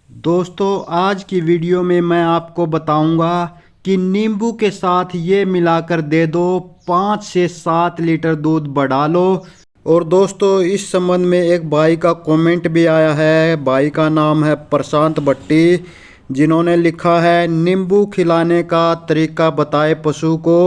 दोस्तों आज की वीडियो में मैं आपको बताऊंगा कि नींबू के साथ ये मिलाकर दे दो 5 से 7 लीटर दूध बढ़ा लो। और दोस्तों इस संबंध में एक भाई का कमेंट भी आया है। भाई का नाम है प्रशांत भट्टी, जिन्होंने लिखा है नींबू खिलाने का तरीका बताए पशु को।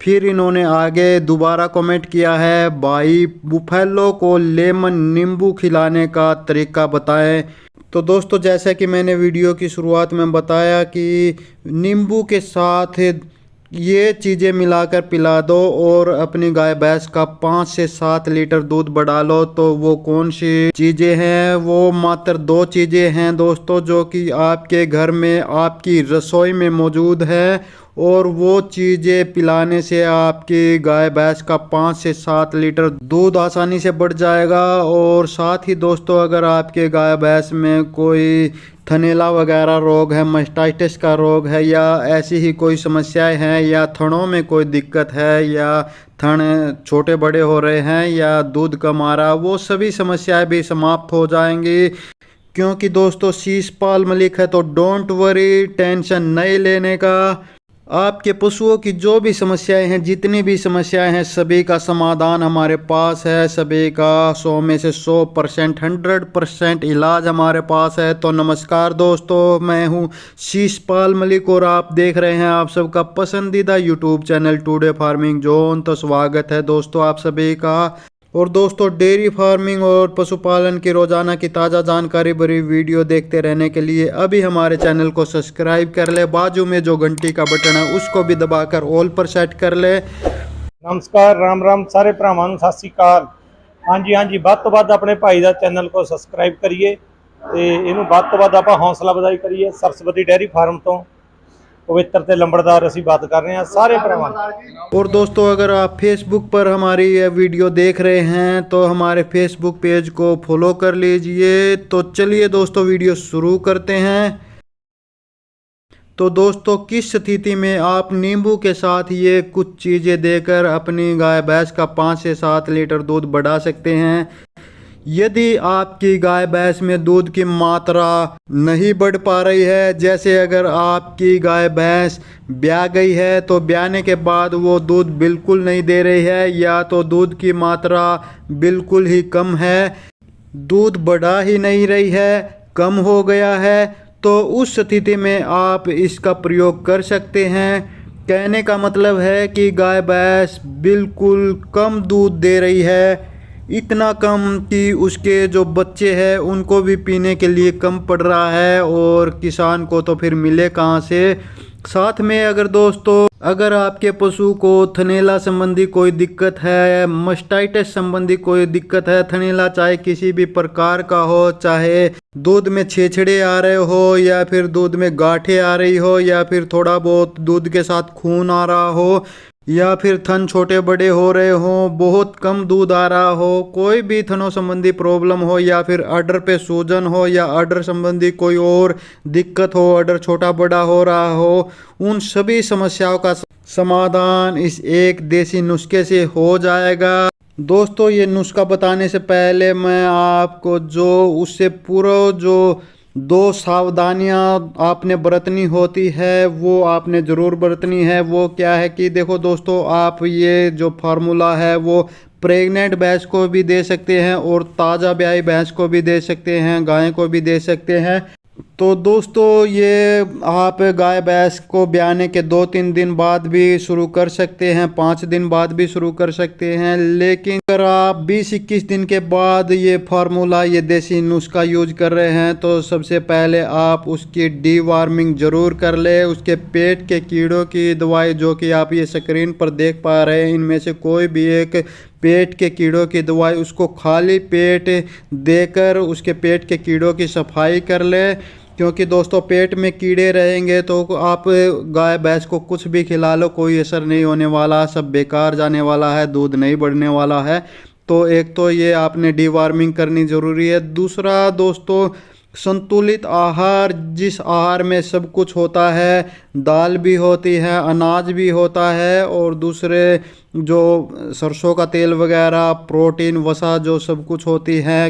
फिर इन्होंने आगे दोबारा कमेंट किया है, भाई बुफेलो को लेमन नींबू खिलाने का तरीका बताएं। तो दोस्तों जैसा कि मैंने वीडियो की शुरुआत में बताया कि नींबू के साथ ये चीज़ें मिलाकर पिला दो और अपनी गाय भैंस का 5 से 7 लीटर दूध बढ़ा लो। तो वो कौन सी चीज़ें हैं? वो मात्र 2 चीज़ें हैं दोस्तों, जो कि आपके घर में आपकी रसोई में मौजूद है। और वो चीज़ें पिलाने से आपकी गाय भैंस का 5 से 7 लीटर दूध आसानी से बढ़ जाएगा। और साथ ही दोस्तों अगर आपके गाय भैंस में कोई थनैला वगैरह रोग है, मास्टाइटिस का रोग है, या ऐसी ही कोई समस्याएं हैं, या थनों में कोई दिक्कत है, या थन छोटे बड़े हो रहे हैं, या दूध कम आ रहा, वो सभी समस्याएं भी समाप्त हो जाएंगी। क्योंकि दोस्तों शीश पाल मलिक है तो डोंट वरी, टेंशन नहीं लेने का। आपके पशुओं की जो भी समस्याएं हैं, जितनी भी समस्याएं हैं, सभी का समाधान हमारे पास है। सभी का 100 में से 100%, 100% इलाज हमारे पास है। तो नमस्कार दोस्तों, मैं हूं शीशपाल मलिक और आप देख रहे हैं आप सबका पसंदीदा YouTube channel today farming zone. तो स्वागत है दोस्तों आप सभी का। और दोस्तों डेयरी फार्मिंग और पशुपालन की रोजाना की ताज़ा जानकारी भरी वीडियो देखते रहने के लिए अभी हमारे चैनल को सब्सक्राइब कर ले। बाजू में जो घंटी का बटन है उसको भी दबाकर ऑल पर सेट कर ले। नमस्कार, राम राम सारे भरावां नूं सत श्री अकाल। हाँ जी ਵੱਧ ਤੋਂ ਵੱਧ ਆਪਣੇ ਭਾਈ ਦਾ ਚੈਨਲ को ਸਬਸਕ੍ਰਾਈਬ ਕਰੀਏ ਤੇ ਇਹਨੂੰ ਵੱਧ ਤੋਂ ਵੱਧ ਆਪਾਂ ਹੌਸਲਾ ਵਧਾਈ ਕਰੀਏ। सरस्वती डेयरी फार्म ਤੋਂ पवित्र ते लंबड़दार असीं बात कर रहे हैं सारे भरावां। और दोस्तों अगर आप फेसबुक पर हमारी ये वीडियो देख रहे हैं तो हमारे फेसबुक पेज को फॉलो कर लीजिए। तो चलिए दोस्तों वीडियो शुरू करते हैं। तो दोस्तों किस स्थिति में आप नींबू के साथ ये कुछ चीज़ें देकर अपनी गाय भैंस का 5 से 7 लीटर दूध बढ़ा सकते हैं? यदि आपकी गाय भैंस में दूध की मात्रा नहीं बढ़ पा रही है, जैसे अगर आपकी गाय भैंस ब्याह गई है तो ब्याने के बाद वो दूध बिल्कुल नहीं दे रही है, या तो दूध की मात्रा बिल्कुल ही कम है, दूध बढ़ा ही नहीं रही है, कम हो गया है, तो उस स्थिति में आप इसका प्रयोग कर सकते हैं। कहने का मतलब है कि गाय भैंस बिल्कुल कम दूध दे रही है, इतना कम कि उसके जो बच्चे हैं उनको भी पीने के लिए कम पड़ रहा है, और किसान को तो फिर मिले कहाँ से। साथ में अगर दोस्तों अगर आपके पशु को थनैला संबंधी कोई दिक्कत है, मास्टाइटिस संबंधी कोई दिक्कत है, थनैला चाहे किसी भी प्रकार का हो, चाहे दूध में छेछड़े आ रहे हो, या फिर दूध में गांठें आ रही हो, या फिर थोड़ा बहुत दूध के साथ खून आ रहा हो, या फिर थन छोटे बड़े हो रहे हो, बहुत कम दूध आ रहा हो, कोई भी थनों संबंधी प्रॉब्लम हो, या फिर अडर पे सूजन हो, या अडर संबंधी कोई और दिक्कत हो, अडर छोटा बड़ा हो रहा हो, उन सभी समस्याओं का समाधान इस एक देसी नुस्खे से हो जाएगा। दोस्तों ये नुस्खा बताने से पहले मैं आपको जो उससे पूरा जो 2 सावधानियां आपने बरतनी होती है वो आपने ज़रूर बरतनी है। वो क्या है कि देखो दोस्तों, आप ये जो फार्मूला है वो प्रेग्नेंट भैंस को भी दे सकते हैं, और ताज़ा ब्याई भैंस को भी दे सकते हैं, गाय को भी दे सकते हैं। तो दोस्तों ये आप गाय भैंस को ब्याने के 2-3 दिन बाद भी शुरू कर सकते हैं, 5 दिन बाद भी शुरू कर सकते हैं। लेकिन अगर आप 20-21 दिन के बाद ये फार्मूला, ये देसी नुस्खा यूज कर रहे हैं, तो सबसे पहले आप उसकी डीवार्मिंग ज़रूर कर ले। उसके पेट के कीड़ों की दवाई, जो कि आप ये स्क्रीन पर देख पा रहे हैं, इनमें से कोई भी एक पेट के कीड़ों की दवाई उसको खाली पेट देकर उसके पेट के कीड़ों की सफाई कर ले। क्योंकि दोस्तों पेट में कीड़े रहेंगे तो आप गाय भैंस को कुछ भी खिला लो, कोई असर नहीं होने वाला, सब बेकार जाने वाला है, दूध नहीं बढ़ने वाला है। तो एक तो ये आपने डीवार्मिंग करनी ज़रूरी है। दूसरा दोस्तों संतुलित आहार, जिस आहार में सब कुछ होता है, दाल भी होती है, अनाज भी होता है, और दूसरे जो सरसों का तेल वगैरह, प्रोटीन, वसा जो सब कुछ होती है,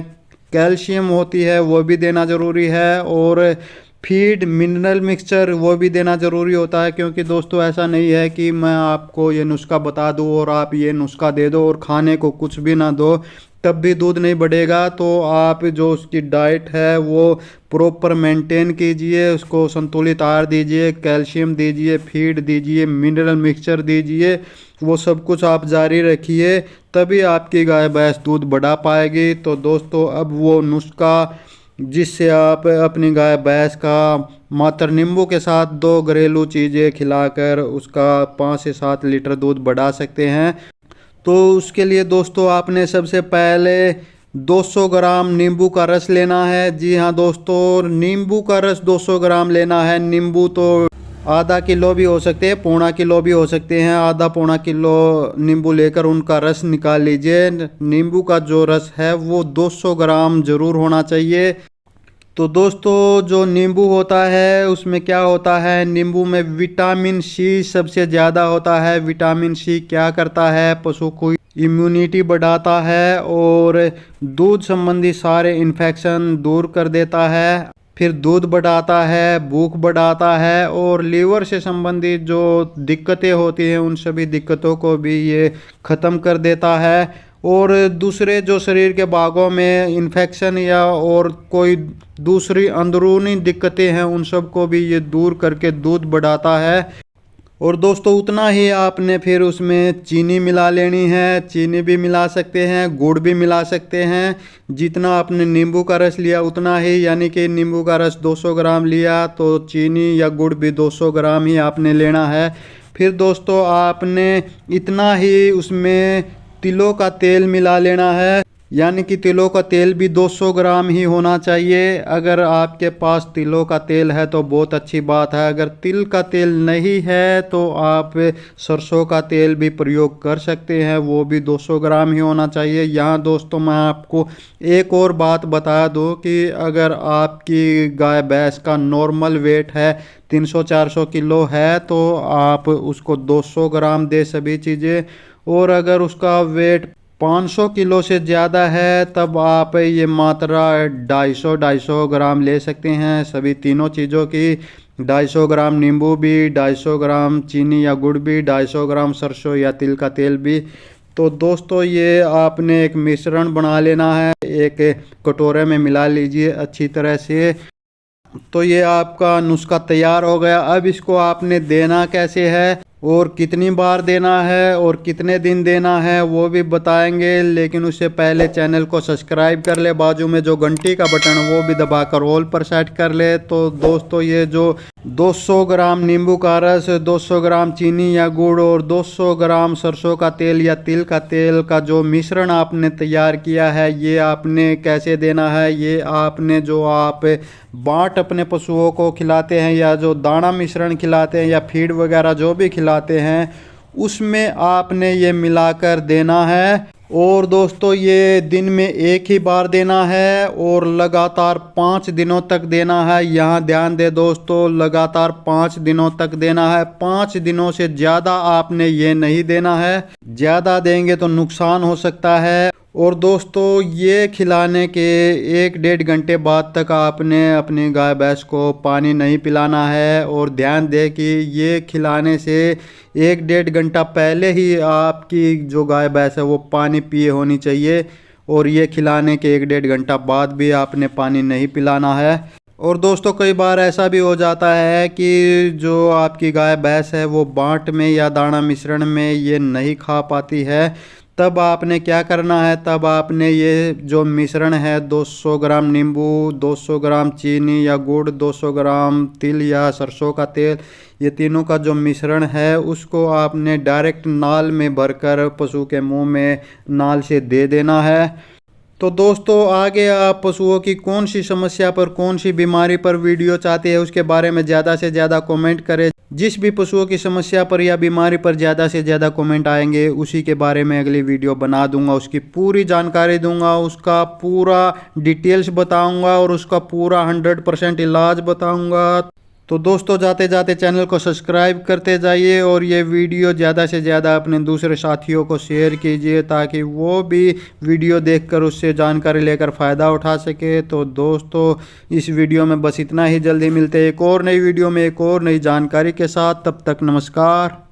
कैल्शियम होती है वो भी देना ज़रूरी है, और फीड मिनरल मिक्सचर वो भी देना ज़रूरी होता है। क्योंकि दोस्तों ऐसा नहीं है कि मैं आपको ये नुस्खा बता दूं और आप ये नुस्खा दे दो और खाने को कुछ भी ना दो तब भी दूध नहीं बढ़ेगा। तो आप जो उसकी डाइट है वो प्रॉपर मेंटेन कीजिए, उसको संतुलित आहार दीजिए, कैल्शियम दीजिए, फीड दीजिए, मिनरल मिक्सचर दीजिए, वो सब कुछ आप जारी रखिए, तभी आपकी गाय भैंस दूध बढ़ा पाएगी। तो दोस्तों अब वो नुस्खा जिससे आप अपनी गाय भैंस का मात्र नींबू के साथ 2 घरेलू चीज़ें खिलाकर उसका 5 से 7 लीटर दूध बढ़ा सकते हैं। तो उसके लिए दोस्तों आपने सबसे पहले 200 ग्राम नींबू का रस लेना है। जी हाँ दोस्तों, नींबू का रस 200 ग्राम लेना है। नींबू तो आधा किलो भी हो सकते हैं, पौना किलो भी हो सकते हैं। आधा पौना किलो नींबू लेकर उनका रस निकाल लीजिए। नींबू का जो रस है वो 200 ग्राम ज़रूर होना चाहिए। तो दोस्तों जो नींबू होता है उसमें क्या होता है, नींबू में विटामिन सी सबसे ज़्यादा होता है। विटामिन सी क्या करता है, पशु को इम्यूनिटी बढ़ाता है और दूध संबंधी सारे इन्फेक्शन दूर कर देता है, फिर दूध बढ़ाता है, भूख बढ़ाता है, और लीवर से संबंधित जो दिक्कतें होती हैं उन सभी दिक्कतों को भी ये ख़त्म कर देता है। और दूसरे जो शरीर के भागों में इन्फेक्शन या और कोई दूसरी अंदरूनी दिक्कतें हैं उन सब को भी ये दूर करके दूध बढ़ाता है। और दोस्तों उतना ही आपने फिर उसमें चीनी मिला लेनी है। चीनी भी मिला सकते हैं, गुड़ भी मिला सकते हैं। जितना आपने नींबू का रस लिया उतना ही, यानी कि नींबू का रस 200 ग्राम लिया तो चीनी या गुड़ भी 200 ग्राम ही आपने लेना है। फिर दोस्तों आपने इतना ही उसमें तिलों का तेल मिला लेना है, यानी कि तिलों का तेल भी 200 ग्राम ही होना चाहिए। अगर आपके पास तिलों का तेल है तो बहुत अच्छी बात है, अगर तिल का तेल नहीं है तो आप सरसों का तेल भी प्रयोग कर सकते हैं, वो भी 200 ग्राम ही होना चाहिए। यहाँ दोस्तों मैं आपको एक और बात बता दूं कि अगर आपकी गाय भैंस का नॉर्मल वेट है 300-400 किलो है तो आप उसको 200 ग्राम दे सभी चीज़ें, और अगर उसका वेट 500 किलो से ज़्यादा है तब आप ये मात्रा 250 ग्राम ले सकते हैं सभी तीनों चीज़ों की। 250 ग्राम नींबू भी, 250 ग्राम चीनी या गुड़ भी, 250 ग्राम सरसों या तिल का तेल भी। तो दोस्तों ये आपने एक मिश्रण बना लेना है, एक कटोरे में मिला लीजिए अच्छी तरह से। तो ये आपका नुस्खा तैयार हो गया। अब इसको आपने देना कैसे है और कितनी बार देना है और कितने दिन देना है वो भी बताएंगे, लेकिन उससे पहले चैनल को सब्सक्राइब कर ले, बाजू में जो घंटी का बटन है वो भी दबाकर ऑल पर सेट कर ले। तो दोस्तों ये जो 200 ग्राम नींबू का रस, 200 ग्राम चीनी या गुड़ और 200 ग्राम सरसों का तेल या तिल का तेल का जो मिश्रण आपने तैयार किया है, ये आपने कैसे देना है, ये आपने जो आप बाट अपने पशुओं को खिलाते हैं या जो दाना मिश्रण खिलाते हैं या फीड वगैरह जो भी खिलाते हैं उसमें आपने ये मिलाकर देना है। और दोस्तों ये दिन में एक ही बार देना है और लगातार 5 दिनों तक देना है। यहाँ ध्यान दे दोस्तों, लगातार 5 दिनों तक देना है। 5 दिनों से ज़्यादा आपने ये नहीं देना है, ज़्यादा देंगे तो नुकसान हो सकता है। और दोस्तों ये खिलाने के 1-1.5 घंटे बाद तक आपने अपनी गाय भैंस को पानी नहीं पिलाना है। और ध्यान दें कि ये खिलाने से 1-1.5 घंटा पहले ही आपकी जो गाय भैंस है वो पानी पिए होनी चाहिए, और ये खिलाने के 1-1.5 घंटा बाद भी आपने पानी नहीं पिलाना है। और दोस्तों कई बार ऐसा भी हो जाता है कि जो आपकी गाय भैंस है वो बाट में या दाना मिश्रण में ये नहीं खा पाती है, तब आपने क्या करना है, तब आपने ये जो मिश्रण है 200 ग्राम नींबू, 200 ग्राम चीनी या गुड़, 200 ग्राम तिल या सरसों का तेल, ये तीनों का जो मिश्रण है उसको आपने डायरेक्ट नाल में भरकर पशु के मुंह में नाल से दे देना है। तो दोस्तों आगे आप पशुओं की कौन सी समस्या पर, कौन सी बीमारी पर वीडियो चाहते हैं उसके बारे में ज़्यादा से ज़्यादा कमेंट करें। जिस भी पशुओं की समस्या पर या बीमारी पर ज़्यादा से ज़्यादा कमेंट आएंगे उसी के बारे में अगली वीडियो बना दूंगा, उसकी पूरी जानकारी दूंगा, उसका पूरा डिटेल्स बताऊंगा और उसका पूरा 100% इलाज बताऊंगा। तो दोस्तों जाते जाते चैनल को सब्सक्राइब करते जाइए और ये वीडियो ज़्यादा से ज़्यादा अपने दूसरे साथियों को शेयर कीजिए ताकि वो भी वीडियो देखकर उससे जानकारी लेकर फ़ायदा उठा सके। तो दोस्तों इस वीडियो में बस इतना ही, जल्दी मिलते हैं एक और नई वीडियो में एक और नई जानकारी के साथ। तब तक नमस्कार।